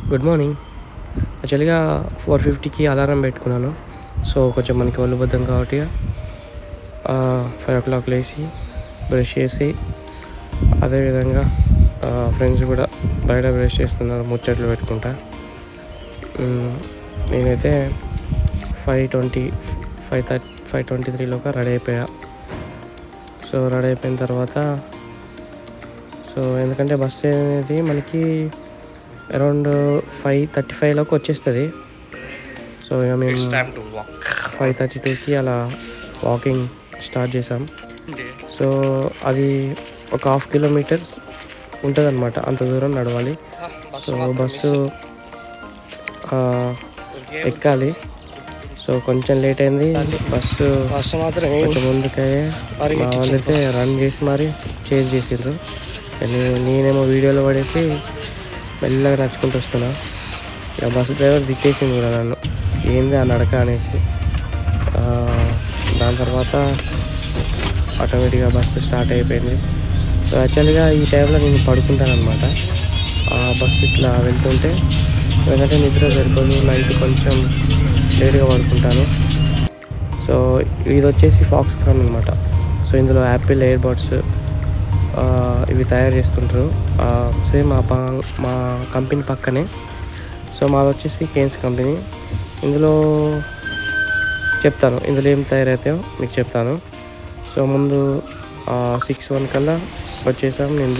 Good morning. యాక్చువల్గా 4:50కి alarm పెట్టుకున్నాను. So కొంచెం మనకి ఒళ్ళు బద్ధం కాబట్టి 5 o'clock లేచి బ్రష్ చేసి, అదేవిధంగా ఫ్రెండ్స్ కూడా బయట బ్రష్ చేస్తున్నారు ముచ్చట్లు పెట్టుకుంటా. నేనైతే 5:23లోగా రెడీ అయిపోయా. సో రెడీ అయిపోయిన తర్వాత ఎందుకంటే బస్సు అనేది మనకి అరౌండ్ 5:35లోకి వచ్చేస్తుంది. సో ఇక మేము 5:32కి అలా వాకింగ్ స్టార్ట్ చేసాం. సో అది ఒక 1/2 kilometer ఉంటుంది అనమాట, అంత దూరం నడవాలి. సో బస్సు ఎక్కాలి. సో కొంచెం లేట్ అయింది. బస్సు కొంచెం ముందుకయ్యే మా వాళ్ళైతే రన్ చేసి మరి చేజ్ చేసిండ్రు. నేనేమో వీడియోలో పడేసి మెల్లగా నడుచుకుంటూ వస్తున్నా. ఇక బస్సు డ్రైవర్ తిట్టేసింది కూడా నన్ను, ఏంది ఆ నడక అనేసి. దాని తర్వాత ఆటోమేటిక్గా బస్సు స్టార్ట్ అయిపోయింది. సో యాక్చువల్గా ఈ టైంలో నేను పడుకుంటాను అనమాట. బస్సు ఇట్లా వెళ్తుంటే, ఎందుకంటే నిద్ర సరిపోదు, నైట్ కొంచెం లేట్గా పడుకుంటాను. సో ఇది వచ్చేసి ఫాక్స్కాన్ అనమాట. సో ఇందులో యాపిల్ ఎయిర్ బడ్స్ ఇవి తయారు చేస్తుంటారు. సేమ్ మా కంపెనీ పక్కనే. సో మాది వచ్చేసి కేన్స్ కంపెనీ. ఇందులో చెప్తాను, ఇందులో ఏం తయారవుతాయో మీకు చెప్తాను. సో ముందు 6:01 కల్లా వచ్చేసాం. నేను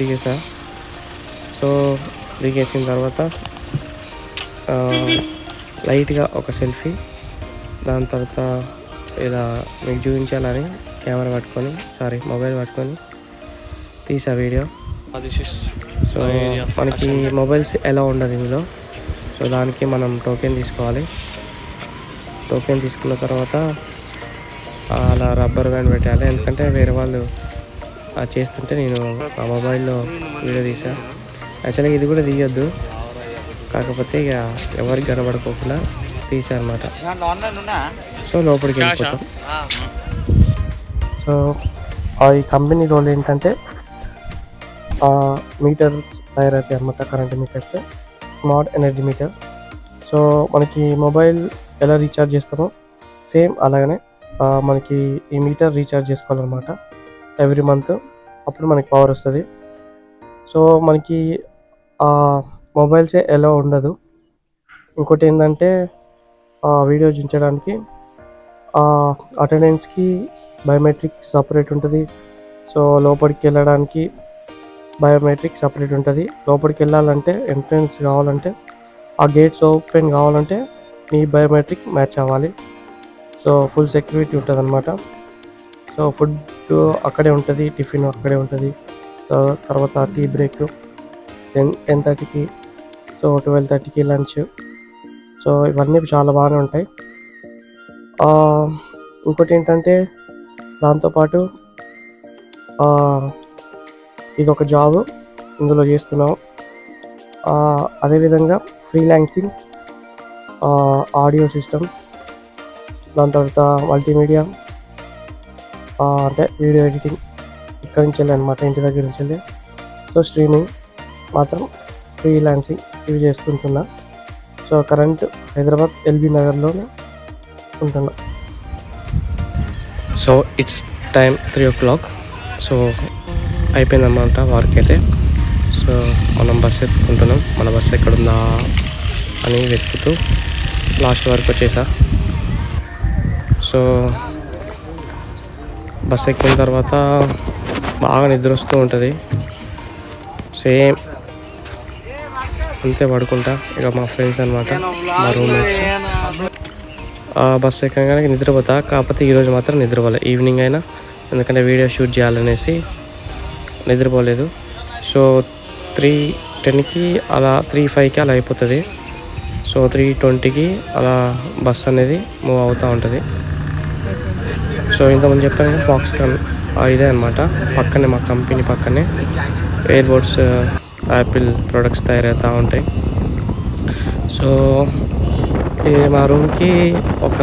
దిగేసా. సో దిగేసిన తర్వాత లైట్గా ఒక సెల్ఫీ, దాని తర్వాత ఇలా మీకు చూపించాలని మొబైల్ పట్టుకొని తీసా వీడియో. సో మనకి మొబైల్స్ ఎలా ఉండదు ఇందులో. సో దానికి మనం టోకెన్ తీసుకోవాలి. టోకెన్ తీసుకున్న తర్వాత అలా రబ్బర్ బ్యాండ్ పెట్టాలి. ఎందుకంటే వేరే వాళ్ళు చేస్తుంటే నేను ఆ మొబైల్లో వీడియో తీసా. యాక్చువల్గా ఇది కూడా తీయొద్దు, కాకపోతే ఇక ఎవరికి కనబడుకోకుండా తీసా అనమాట. సో లోపలికి వెళ్ళిపోతాం. సో ఈ కంపెనీ రోల్ ఏంటంటే మీటర్స్ తయారవుతాయి అన్నమాట, current meters, smart energy meter. So మనకి మొబైల్ ఎలా రీఛార్జ్ చేస్తామో సేమ్ అలాగనే మనకి ఈ మీటర్ రీఛార్జ్ చేసుకోవాలన్నమాట ఎవ్రీ మంత్. అప్పుడు మనకి పవర్ వస్తుంది. సో మనకి మొబైల్సే ఎలా ఉండదు. ఇంకోటి ఏంటంటే వీడియో చూపించడానికి అటెండెన్స్కి బయోమెట్రిక్ సపరేట్ ఉంటుంది. సో లోపలికి వెళ్ళడానికి బయోమెట్రిక్ సపరేట్ ఉంటుంది. లోపలికి వెళ్ళాలంటే ఎంట్రన్స్ కావాలంటే ఆ గేట్స్ ఓపెన్ కావాలంటే మీ బయోమెట్రిక్ మ్యాచ్ అవ్వాలి. సో ఫుల్ సెక్యూరిటీ ఉంటుంది అనమాట. సో ఫుడ్ అక్కడే ఉంటుంది, టిఫిన్ అక్కడే ఉంటుంది. సో తర్వాత టీ బ్రేక్ 10:30కి, సో 12:30కి లంచ్. సో ఇవన్నీ చాలా బాగానే ఉంటాయి. ఇంకోటి ఏంటంటే దాంతోపాటు ఇది ఒక జాబ్ ఇందులో చేస్తున్నాం. అదేవిధంగా ఫ్రీలాన్సింగ్, ఆడియో సిస్టమ్, దాని తర్వాత మల్టీమీడియా, అంటే వీడియో ఎడిటింగ్ ఇక్కడి నుంచి వెళ్ళి అనమాట, ఇంటి దగ్గర నుంచి వెళ్ళి. సో స్ట్రీమింగ్ మాత్రం ఫ్రీలాన్సింగ్ ఇవి చేసుకుంటున్నా. సో కరెంట్ హైదరాబాద్ ఎల్బీ నగర్లోనే ఉంటున్నా. So it's time 3 o'clock. So అయిపోయిందన్నమాట వర్క్ అయితే. సో మనం బస్సు ఎత్తుకుంటున్నాం. మన బస్సు ఎక్కడుందా అని వెతుకుతూ లాస్ట్ వరకు వచ్చేసా. సో బస్సు ఎక్కిన తర్వాత బాగా నిద్ర వస్తూ ఉంటుంది. సేమ్ అంతే పడుకుంటా. ఇక మా ఫ్రెండ్స్ అనమాట, మా రూమ్మేట్స్. బస్సు ఎక్కగానే నిద్రపోతా. కాకపోతే ఈరోజు మాత్రం నిద్రపోలే. ఈవినింగ్ అయినా, ఎందుకంటే వీడియో షూట్ చేయాలనేసి నిద్రపోలేదు. సో 3:10కి అలా 3:05కి అలా అయిపోతుంది. సో 3:20కి అలా బస్ అనేది మూవ్ అవుతూ ఉంటుంది. సో ఇంతకుముందు చెప్పాను కదా, ఫాక్స్కాన్ ఇదే అనమాట. పక్కనే మా కంపెనీ పక్కనే ఎయిర్ బడ్స్, యాపిల్ ప్రొడక్ట్స్ తయారవుతూ ఉంటాయి. సో ఇది మా రూమ్కి ఒక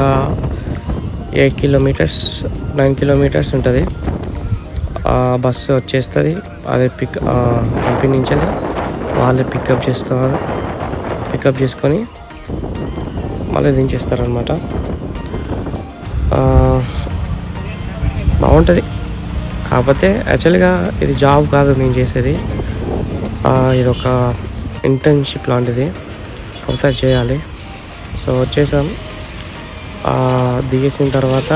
8 kilometers 9 kilometers ఉంటుంది. బస్సు వచ్చేస్తుంది. అదే కంపెనీ నుంచి వాళ్ళే పికప్ చేస్తున్నారు. పికప్ చేసుకొని మళ్ళీ దించేస్తారనమాట. బాగుంటుంది. కాకపోతే యాక్చువల్గా ఇది జాబ్ కాదు నేను చేసేది, ఇది ఒక ఇంటర్న్షిప్ లాంటిది, కాకపోతే చేయాలి. సో వచ్చేసాం. దిగేసిన తర్వాత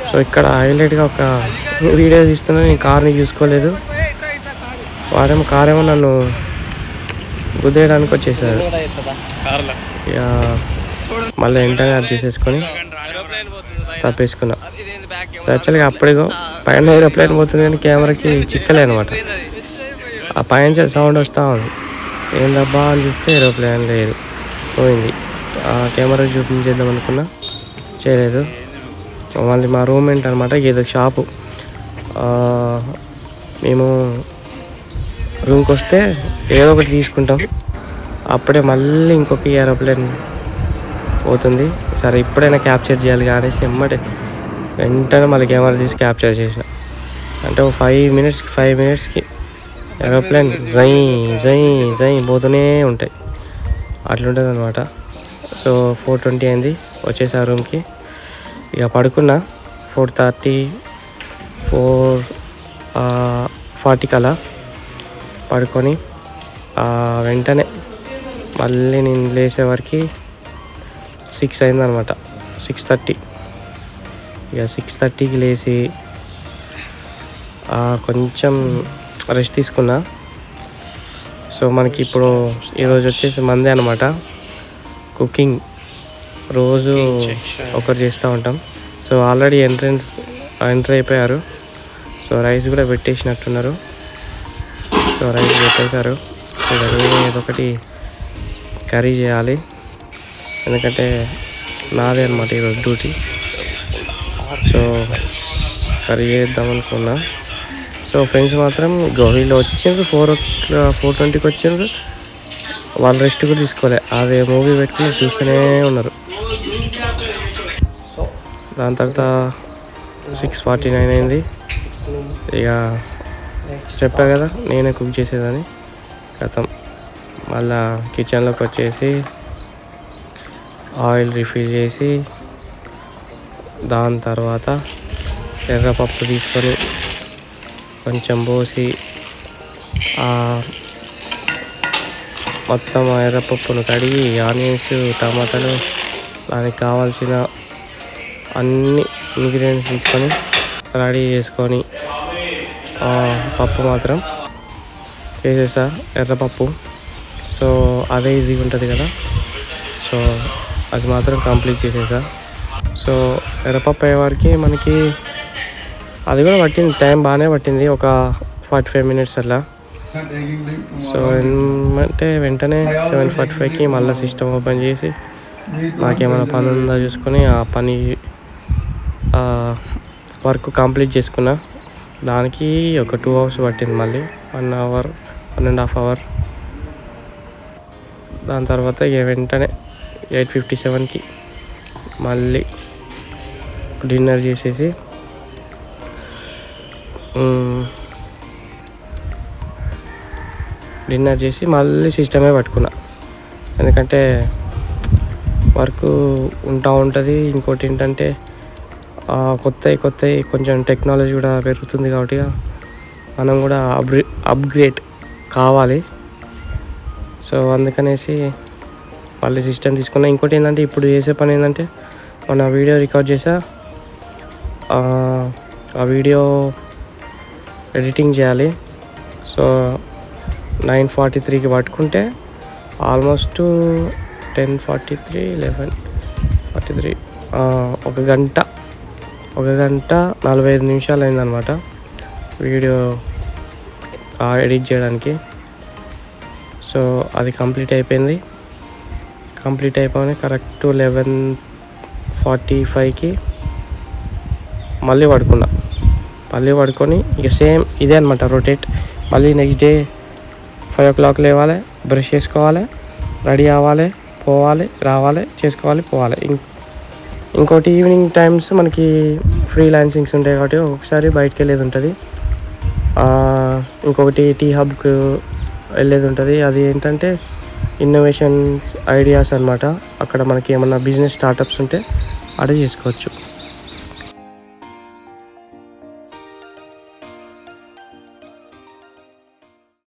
సో ఇక్కడ హైలైట్గా ఒక వీడియో తీస్తున్నా. నేను కార్ని చూసుకోలేదు, కారేమో నన్ను గుద్దేయడానికి వచ్చేసాడు. ఇక మళ్ళీ వెంటనే అది చూసేసుకొని తప్పేసుకున్నా. సో యాక్చువల్గా అప్పటికో పైన ఏరోప్లేన్ పోతుంది కానీ కెమెరాకి చిక్కలే అనమాట. ఆ పైన సౌండ్ వస్తూ ఉంది, ఏందబ్బా అని చూస్తే ఏరోప్లేన్ లేదు, పోయింది. కెమెరా చూపించేద్దాం అనుకున్నా, చేయలేదు. మళ్ళీ మా రూమ్మేట్ అనమాట, ఏదో షాపు, మేము రూమ్కి వస్తే ఏదో ఒకటి తీసుకుంటాం, అప్పుడే మళ్ళీ ఇంకొక ఏరోప్లేన్ పోతుంది. సరే ఇప్పుడైనా క్యాప్చర్ చేయాలి అనేసి వెంటనే మళ్ళీ కెమెరా తీసి క్యాప్చర్ చేసిన. అంటే 5 మినిట్స్కి ఏరోప్లేన్ జై జై జై పోతూనే ఉంటాయి, అట్లుంటుంది అనమాట. సో 4:20 అయింది, వచ్చేసా రూమ్కి. ఇక పడుకున్నా 4:30 4:40 కలా పడుకొని వెంటనే మళ్ళీ నేను లేచేవరకు 6 అయిందనమాట, 6:30. ఇక 6:30కి లేచి కొంచెం రెస్ట్ తీసుకున్నా. సో మనకి ఇప్పుడు ఈరోజు వచ్చేసి మందే అనమాట కుకింగ్, రోజు ఒకరు చేస్తూ ఉంటాం. సో ఆల్రెడీ ఎంటర్ అయిపోయారు. సో రైస్ కూడా పెట్టేసినట్టున్నారు. సో రైస్ పెట్టేశారు. ఏదో ఒకటి కర్రీ చేయాలి, ఎందుకంటే నాదే అనమాట ఈరోజు డ్యూటీ. సో కర్రీ చేద్దాం అనుకున్నా. సో ఫ్రెండ్స్ మాత్రం వీళ్ళు వచ్చిండ్రు 4:20కి వచ్చిండ్రు, వాళ్ళు రెస్ట్ కూడా తీసుకోలే, అదే మూవీ పెట్టుకుని చూస్తూనే ఉన్నారు. దాని తర్వాత 6:49 అయింది. ఇక చెప్పా కదా నేనే కుక్ చేసేదని, గతం మళ్ళా కిచెన్లోకి వచ్చేసి ఆయిల్ రిఫిల్ చేసి దాని తర్వాత ఎర్రపప్పు తీసుకొని కొంచెం పోసి మొత్తం ఎర్రపప్పును కడిగి ఆనియన్స్ టమాటాలు దానికి కావాల్సిన అన్ని ఇంగ్రీడియంట్స్ తీసుకొని రెడీ చేసుకొని పప్పు మాత్రం వేసేసా, ఎర్రపప్పు. సో అదే ఈజీగా ఉంటుంది కదా, సో అది మాత్రం కంప్లీట్ చేసేసా. సో ఎర్రపప్పు అయ్యేవారికి మనకి అది కూడా పట్టింది, టైం బాగానే పట్టింది, ఒక 45 మినిట్స్ అలా. సో ఏమంటే వెంటనే 7:45కి మళ్ళీ సిస్టమ్ ఓపెన్ చేసి నాకేమైనా పని ఉందా చూసుకొని ఆ పని వర్క్ కంప్లీట్ చేసుకున్నా. దానికి ఒక 2 అవర్స్ పట్టింది, మళ్ళీ 1 అవర్ 1.5 అవర్. దాని తర్వాత ఇక వెంటనే 8:57కి మళ్ళీ డిన్నర్ చేసేసి మళ్ళీ సిస్టమే పట్టుకున్నా, ఎందుకంటే వర్క్ ఉంటుంది. ఇంకోటి ఏంటంటే కొత్త కొంచెం టెక్నాలజీ కూడా పెరుగుతుంది కాబట్టి మనం కూడా అప్గ్రేడ్ కావాలి. సో అందుకనేసి మళ్ళీ సిస్టమ్ తీసుకున్నా. ఇంకోటి ఏంటంటే ఇప్పుడు చేసే పని ఏంటంటే మన వీడియో రికార్డ్ చేసా, ఆ వీడియో ఎడిటింగ్ చేయాలి. సో 9:43కి పట్టుకుంటే ఆల్మోస్ట్ 10:43 11:43 ఒక గంట 45 నిమిషాలు అయిందనమాట వీడియో ఎడిట్ చేయడానికి. సో అది కంప్లీట్ అయిపోయింది. కంప్లీట్ అయిపోయి కరెక్ట్ 11:45కి మళ్ళీ పడుకొని ఇక సేమ్ ఇదే అనమాట రొటేట్. మళ్ళీ నెక్స్ట్ డే 5 o'clock లేవాలి, బ్రష్ చేసుకోవాలి, రెడీ అవ్వాలి, పోవాలి, రావాలి, చేసుకోవాలి, పోవాలి. ఇంకోటి ఈవినింగ్ టైమ్స్ మనకి ఫ్రీలాన్సింగ్స్ ఉంటాయి కాబట్టి ఒకసారి బయటకు వెళ్ళేది ఉంటుంది. ఇంకొకటి టీ హబ్కి వెళ్ళేది ఉంటుంది. అది ఏంటంటే ఇన్నోవేషన్స్ ఐడియాస్ అన్నమాట. అక్కడ మనకి ఏమన్నా బిజినెస్ స్టార్టప్స్ ఉంటే ఆడ చేసుకోవచ్చు.